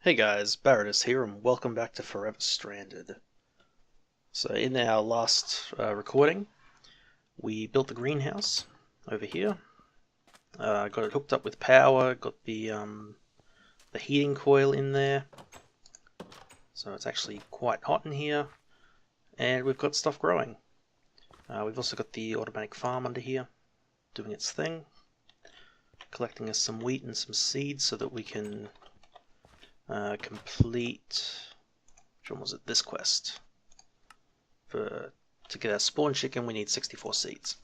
Hey guys, Barretus here and welcome back to Forever Stranded. So in our last recording, we built the greenhouse over here. Got it hooked up with power, got the heating coil in there. So it's actually quite hot in here. And we've got stuff growing. We've also got the automatic farm under here, doing its thing. Collecting us some wheat and some seeds so that we can complete, which one was it, this quest. To get our spawn chicken we need 64 seeds.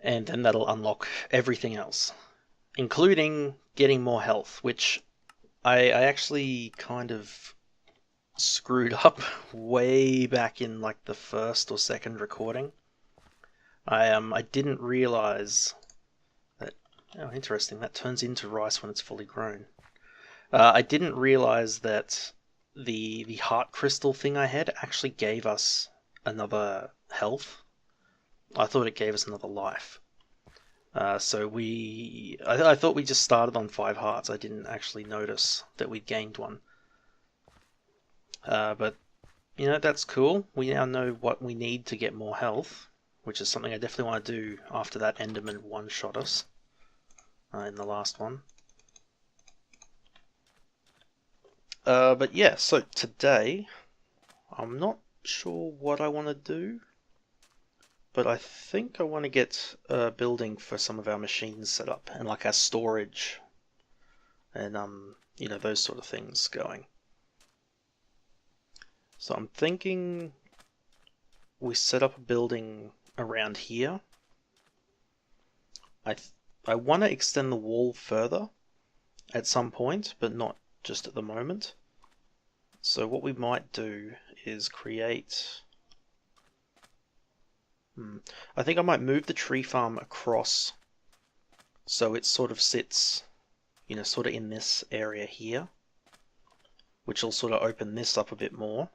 And then that'll unlock everything else, including getting more health, which I actually kind of screwed up way back in like the first or second recording. I didn't realize that, oh interesting, that turns into rice when it's fully grown. I didn't realize that the heart crystal thing I had actually gave us another health. I thought it gave us another life. So I thought we just started on 5 hearts. I didn't actually notice that we'd gained one. But, you know, that's cool. We now know what we need to get more health, which is something I definitely want to do after that Enderman one-shot us in the last one. But yeah, so today, I'm not sure what I want to do, but I think I want to get a building for some of our machines set up, and like our storage, and you know, those sort of things going. So I'm thinking we set up a building around here. I want to extend the wall further at some point, but not just at the moment. So what we might do is create... I think I might move the tree farm across so it sort of sits, you know, sort of in this area here, which will sort of open this up a bit more.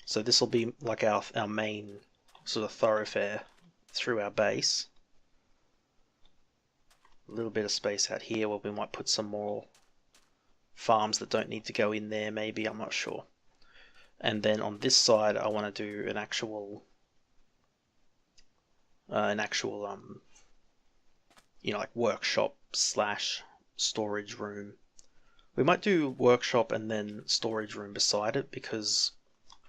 So this will be like our main sort of thoroughfare through our base. A little bit of space out here where we might put some more farms that don't need to go in there, maybe, I'm not sure. And then on this side I want to do an actual you know, like workshop slash storage room. We might do workshop and then storage room beside it, because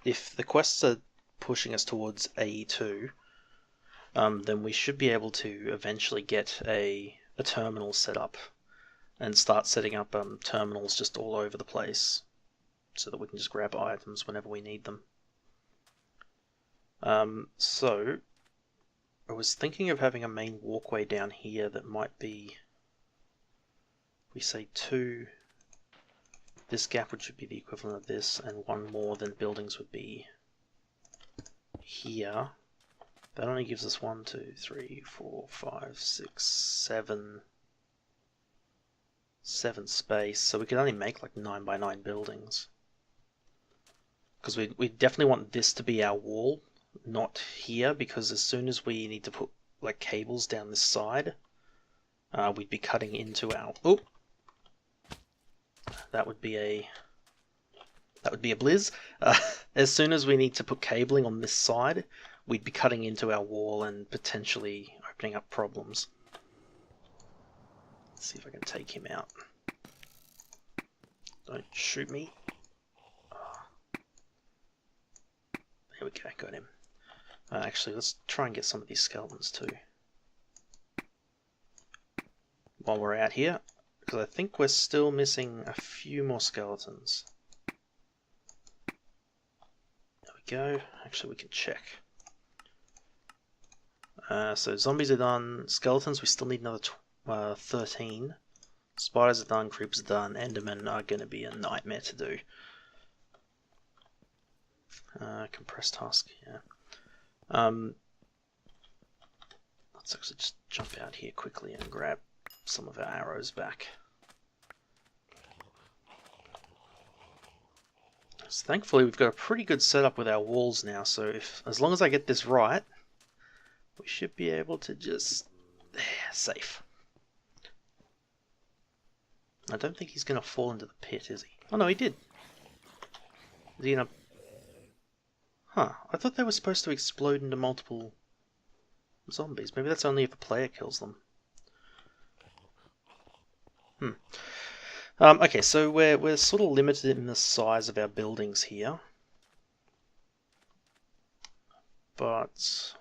if the quests are pushing us towards AE2, then we should be able to eventually get a terminal set up and start setting up terminals just all over the place so that we can just grab items whenever we need them. So I was thinking of having a main walkway down here that might be, we say 2, this gap would should be the equivalent of this, and 1 more, then buildings would be here. That only gives us 1, 2, 3, 4, 5, 6, 7 space, so we can only make like 9 by 9 buildings. Because we definitely want this to be our wall, not here, because as soon as we need to put like cables down this side, we'd be cutting into our... Oh! That would be a blizz. As soon as we need to put cabling on this side, we'd be cutting into our wall and potentially opening up problems. Let's see if I can take him out. Don't shoot me. There we go, got him. Actually, let's try and get some of these skeletons too while we're out here, because I think we're still missing a few more skeletons. There we go. Actually, we can check. So zombies are done. Skeletons, we still need another 13. Spiders are done. Creepers are done. Endermen are going to be a nightmare to do. Compressed husk, yeah. Let's actually just jump out here quickly and grab some of our arrows back. So thankfully we've got a pretty good setup with our walls now, so as long as I get this right, we should be able to just... safe. I don't think he's going to fall into the pit, is he? Oh no, he did. Is he going to... Huh, I thought they were supposed to explode into multiple zombies. Maybe that's only if a player kills them. Okay, so we're sort of limited in the size of our buildings here. But...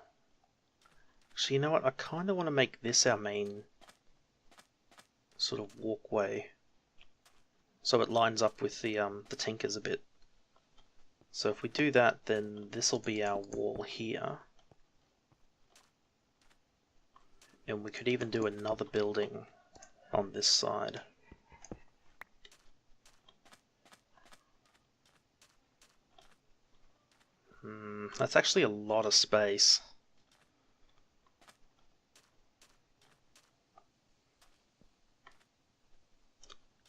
Actually, you know what? I kind of want to make this our main sort of walkway. So it lines up with the Tinkers a bit. So if we do that, then this will be our wall here. And we could even do another building on this side. That's actually a lot of space.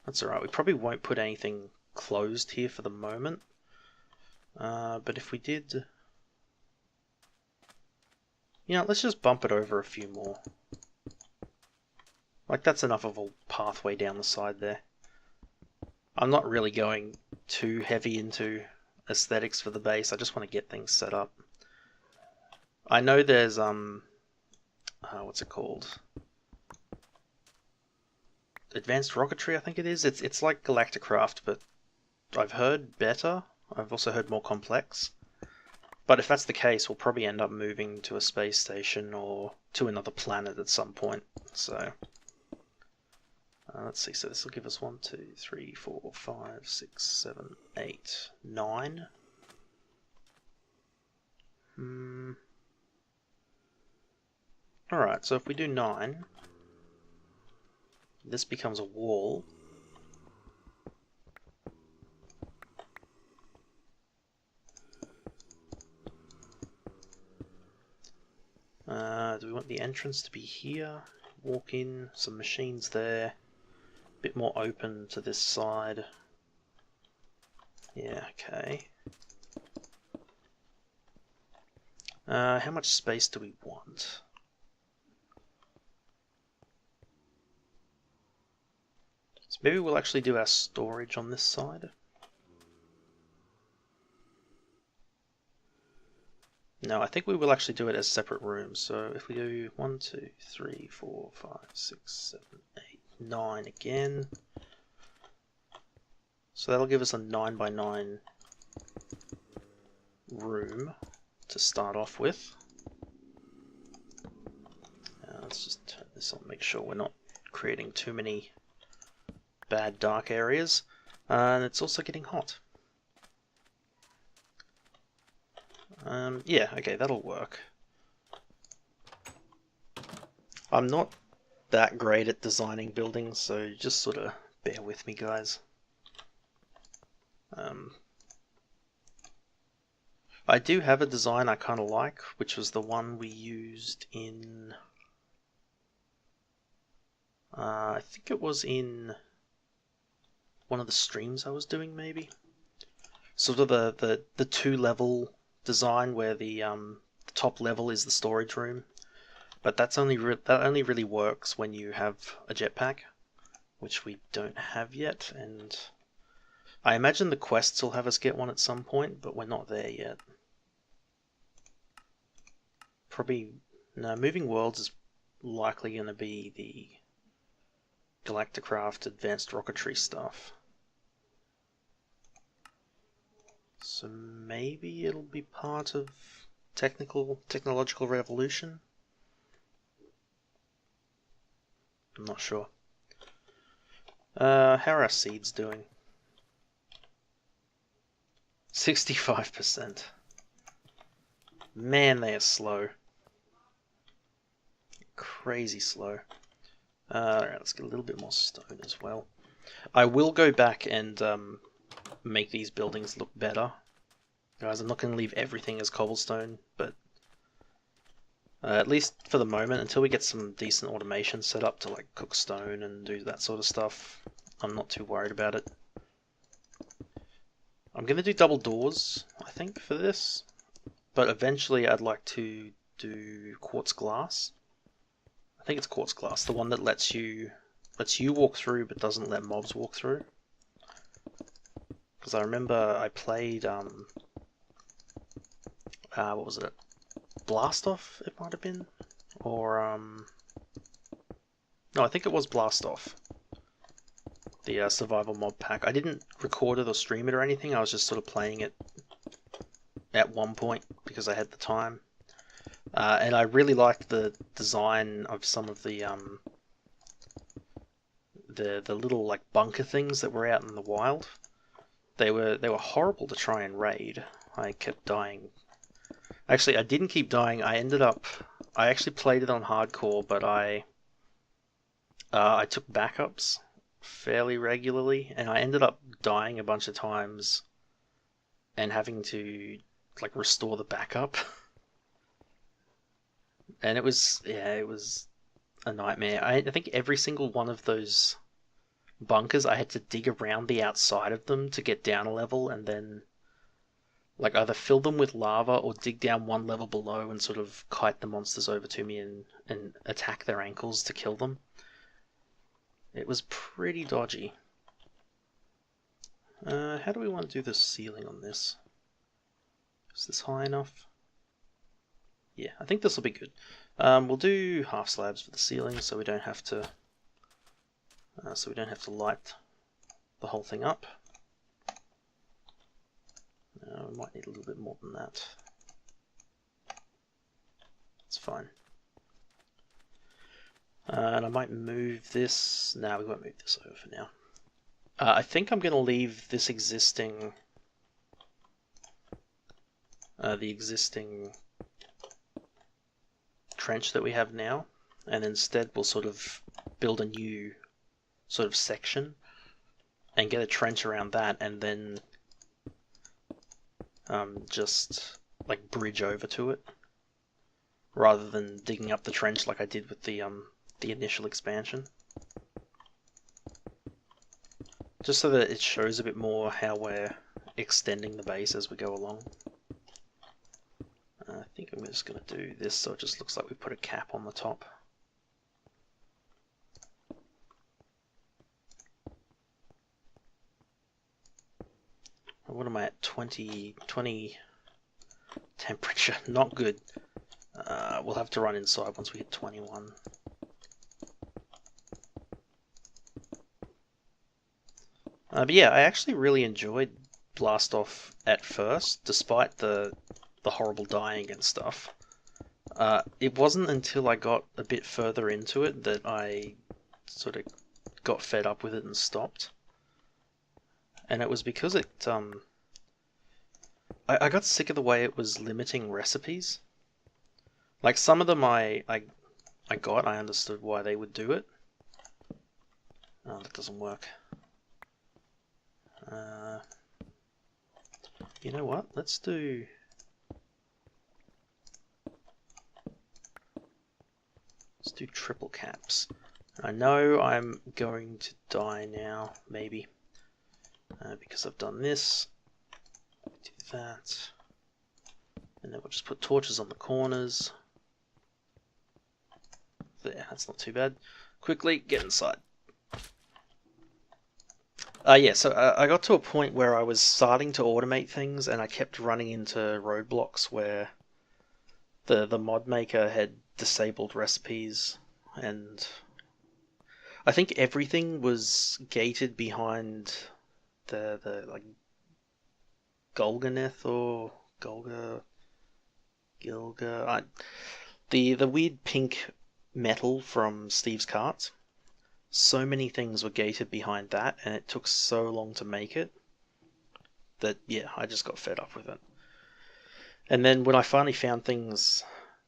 That's alright, we probably won't put anything closed here for the moment. But if we did... You know, let's just bump it over a few more. Like, that's enough of a pathway down the side there. I'm not really going too heavy into aesthetics for the base, I just want to get things set up. I know there's, what's it called? Advanced Rocketry, I think it is. It's like Galacticraft, but I've heard better. I've also heard more complex. But if that's the case, we'll probably end up moving to a space station or to another planet at some point. So, let's see. So this will give us 1, 2, 3, 4, 5, 6, 7, 8, 9. Alright, so if we do 9, this becomes a wall. Do we want the entrance to be here? Walk in, some machines there. A bit more open to this side. Yeah, okay. How much space do we want? So maybe we'll actually do our storage on this side. No, I think we will actually do it as separate rooms. So if we do 1, 2, 3, 4, 5, 6, 7, 8, 9 again. So that'll give us a 9 by 9 room to start off with. Let's just turn this on, make sure we're not creating too many bad dark areas. And it's also getting hot. Yeah, okay, that'll work. I'm not that great at designing buildings, so just sort of bear with me, guys. I do have a design I kind of like, which was the one we used in... I think it was in one of the streams I was doing, maybe? Sort of the 2-level design where the top level is the storage room, but that only really works when you have a jetpack, which we don't have yet, and I imagine the quests will have us get one at some point, but we're not there yet. Probably no. Moving Worlds is likely going to be the Galacticraft Advanced Rocketry stuff. So maybe it'll be part of Technological Revolution? I'm not sure. How are our seeds doing? 65%. Man, they are slow. Crazy slow. Alright, let's get a little bit more stone as well. I will go back and make these buildings look better. Guys, I'm not going to leave everything as cobblestone, but at least for the moment, until we get some decent automation set up to like cook stone and do that sort of stuff, I'm not too worried about it. I'm going to do double doors, I think, for this, but eventually I'd like to do quartz glass. I think it's quartz glass, the one that lets you lets you walk through but doesn't let mobs walk through. Because I remember I played what was it? Blastoff, it might have been, or no, I think it was Blastoff. The survival mod pack. I didn't record it or stream it or anything. I was just sort of playing it at one point because I had the time, and I really liked the design of some of the little like bunker things that were out in the wild. They were horrible to try and raid. I kept dying. Actually, I didn't keep dying. I actually played it on hardcore, but I took backups fairly regularly, and I ended up dying a bunch of times and having to like restore the backup. And it was a nightmare. I think every single one of those bunkers I had to dig around the outside of them to get down a level, and then like either fill them with lava or dig down one level below and sort of kite the monsters over to me and attack their ankles to kill them. It was pretty dodgy. How do we want to do the ceiling on this? Is this high enough? Yeah, I think this will be good. We'll do half slabs for the ceiling, so we don't have to light the whole thing up. We might need a little bit more than that. It's fine. And I might move this. No, we won't move this over for now. I think I'm going to leave this existing, the existing trench that we have now, and instead we'll sort of build a new sort of section and get a trench around that, and then just like bridge over to it, rather than digging up the trench like I did with the initial expansion. Just so that it shows a bit more how we're extending the base as we go along. I think I'm just going to do this so it just looks like we put a cap on the top. What am I at? 20 temperature. Not good. We'll have to run inside once we hit 21. But yeah, I actually really enjoyed Blastoff at first, despite the horrible dying and stuff. It wasn't until I got a bit further into it that I sort of got fed up with it and stopped. And it was because it, I got sick of the way it was limiting recipes. Like some of them I understood why they would do it. Oh, that doesn't work. You know what? Let's do triple caps. I know I'm going to die now, maybe, because I've done this. Do that, and then we'll just put torches on the corners. There, that's not too bad. Quickly get inside. Yeah, so I got to a point where I was starting to automate things, and I kept running into roadblocks where the mod maker had disabled recipes, and I think everything was gated behind the like Golganeth or Gilga, the weird pink metal from Steve's Carts. So many things were gated behind that, and it took so long to make it that, yeah, I just got fed up with it. And then when I finally found things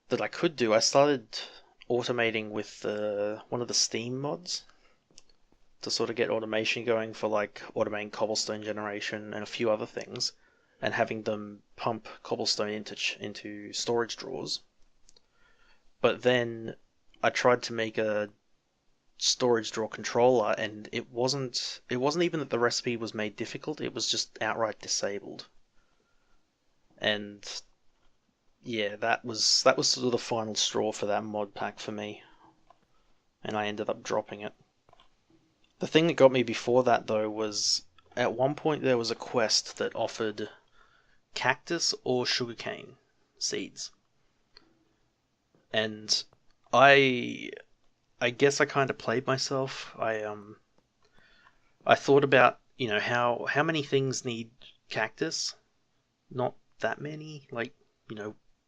that I could do, I started automating with one of the Steam mods to sort of get automation going for like automating cobblestone generation and a few other things, and having them pump cobblestone into storage drawers. But then I tried to make a storage drawer controller, and it wasn't even that the recipe was made difficult, it was just outright disabled. And yeah, that was sort of the final straw for that mod pack for me, and I ended up dropping it. The thing that got me before that, though, was at one point there was a quest that offered cactus or sugarcane seeds. And I guess I kind of played myself. I thought about, how many things need cactus? Not that many. Like,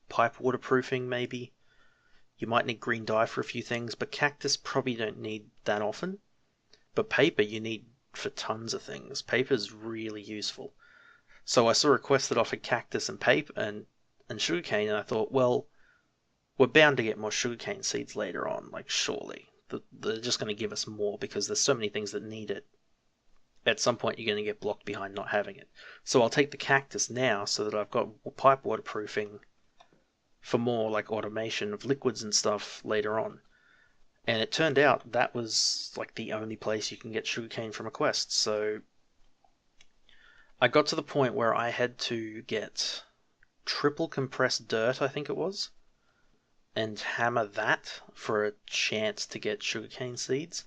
pipe waterproofing maybe. You might need green dye for a few things, but cactus probably don't need that often. But paper you need for tons of things. Paper's really useful. So I saw a quest that offered cactus and paper and sugarcane, and I thought, well, we're bound to get more sugarcane seeds later on, like surely. They're just going to give us more because there's so many things that need it. At some point you're going to get blocked behind not having it. So I'll take the cactus now so that I've got pipe waterproofing for more like automation of liquids and stuff later on. And it turned out that was like the only place you can get sugarcane from a quest. So I got to the point where I had to get triple compressed dirt, I think it was, and hammer that for a chance to get sugarcane seeds.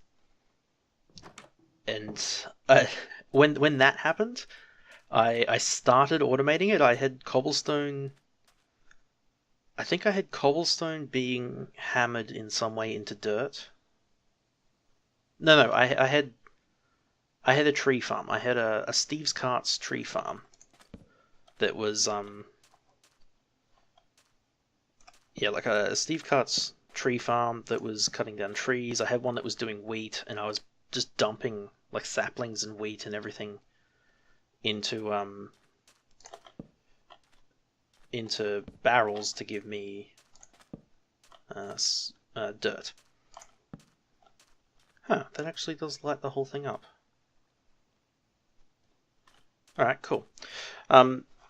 And when that happened, I started automating it. I had cobblestone. I think I had cobblestone being hammered in some way into dirt. No, I had a tree farm. I had a Steve's Carts tree farm that was like a Steve Carts tree farm that was cutting down trees. I had one that was doing wheat, and I was just dumping like saplings and wheat and everything into barrels to give me dirt. Huh, that actually does light the whole thing up. Alright, cool.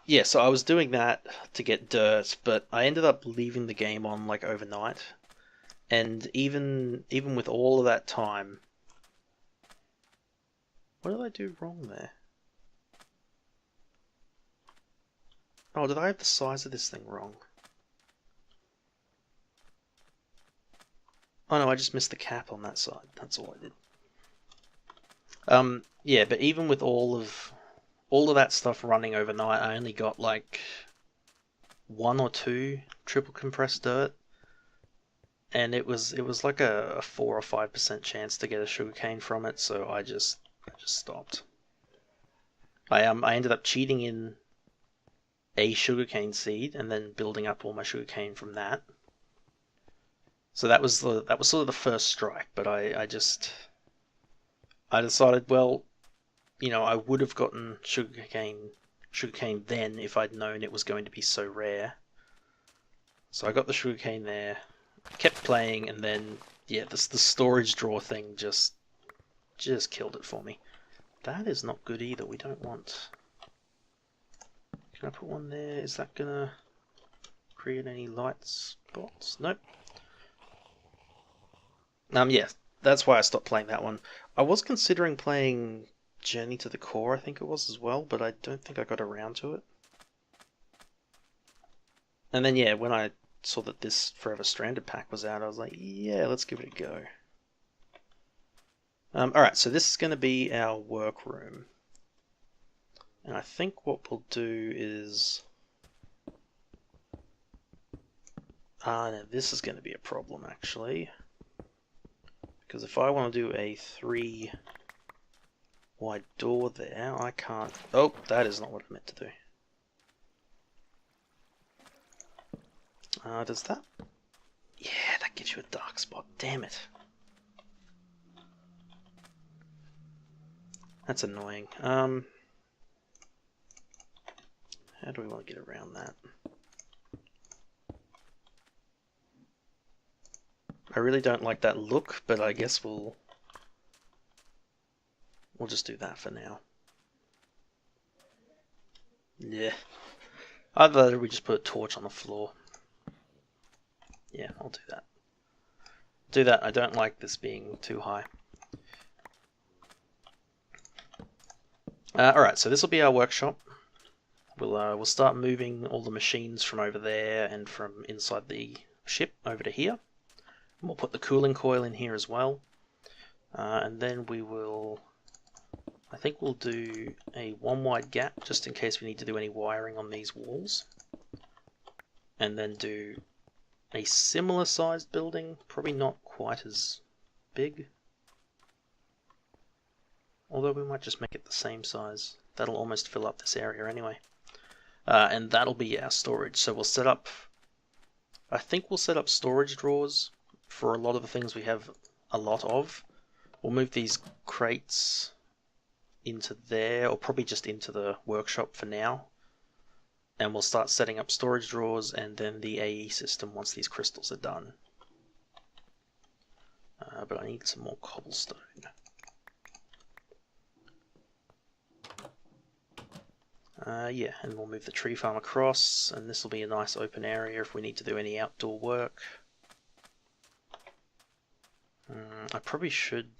Yeah, so I was doing that to get dirt, but I ended up leaving the game on like overnight. And even with all of that time... What did I do wrong there? Oh, did I have the size of this thing wrong? Oh no, I just missed the cap on that side. That's all I did. Yeah, but even with all of that stuff running overnight, I only got like 1 or 2 triple compressed dirt, and it was like a 4 or 5% chance to get a sugarcane from it. So I just stopped. I ended up cheating in a sugarcane seed and then building up all my sugarcane from that. So that was sort of the first strike, but I decided, well, I would have gotten sugarcane then if I'd known it was going to be so rare. So I got the sugarcane there, kept playing, and then yeah, the storage drawer thing just killed it for me. That is not good either. We don't want. Can I put one there? Is that gonna create any light spots? Nope. Yeah, that's why I stopped playing that one. I was considering playing Journey to the Core, I think it was as well, but I don't think I got around to it. And then yeah, when I saw that this Forever Stranded pack was out, I was like, yeah, let's give it a go. Alright, so this is going to be our workroom. And I think what we'll do is... no, this is going to be a problem, actually. Because if I want to do a 3 wide door there, I can't... Oh, that is not what I meant to do. Does that... Yeah, that gives you a dark spot. Damn it. That's annoying. How do we want to get around that? I really don't like that look, but I guess we'll just do that for now. Yeah. I'd rather we just put a torch on the floor. Yeah, I'll do that. Do that. I don't like this being too high. Alright, so this will be our workshop. We'll start moving all the machines from over there and from inside the ship over to here. And we'll put the cooling coil in here as well. And then we will, I think we'll do a 1 wide gap just in case we need to do any wiring on these walls. And then do a similar sized building, probably not quite as big. Although we might just make it the same size. That'll almost fill up this area anyway. And that'll be our storage. So we'll set up, I think we'll set up storage drawers for a lot of the things we have a lot of. We'll move these crates into there, or probably just into the workshop for now. And we'll start setting up storage drawers and then the AE system once these crystals are done. But I need some more cobblestone. Yeah, and we'll move the tree farm across, and this will be a nice open area if we need to do any outdoor work. I probably should...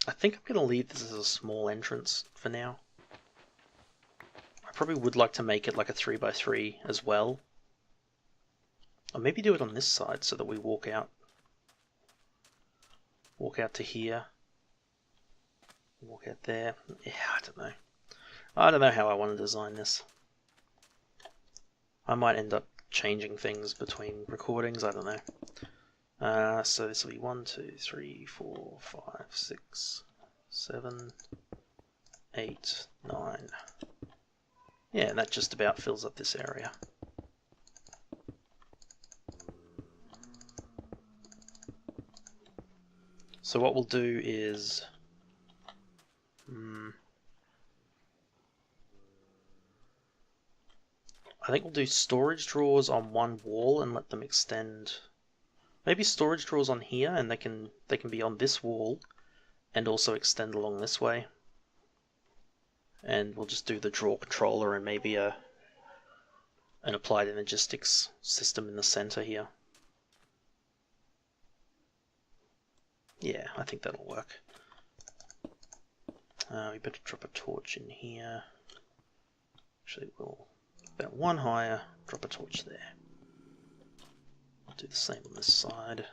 I think I'm going to leave this as a small entrance for now. I probably would like to make it like a 3x3 as well. Or maybe do it on this side so that we walk out to here. Walk out there. Yeah, I don't know. I don't know how I want to design this. I might end up changing things between recordings, I don't know. So this will be 1, 2, 3, 4, 5, 6, 7, 8, 9. Yeah, and that just about fills up this area. So what we'll do is... I think we'll do storage drawers on one wall and let them extend. Maybe storage drawers on here, and they can be on this wall and also extend along this way. And we'll just do the drawer controller and maybe an applied energistics system in the center here. Yeah, I think that'll work. We better drop a torch in here. Actually, we'll about one higher, drop a torch there. I'll do the same on this side,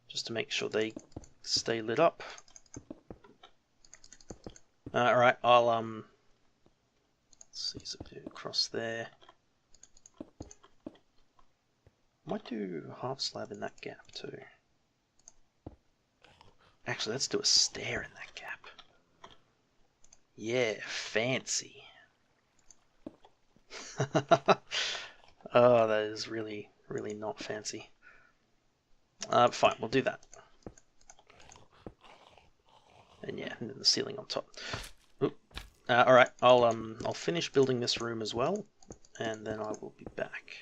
just to make sure they stay lit up. Alright, I'll let's see, so do across there. Might do half slab in that gap too. Actually, let's do a stair in that gap. Yeah, fancy. Oh, that is really, really not fancy. Fine, we'll do that. And yeah, and then the ceiling on top. Alright, I'll finish building this room as well, and then I will be back.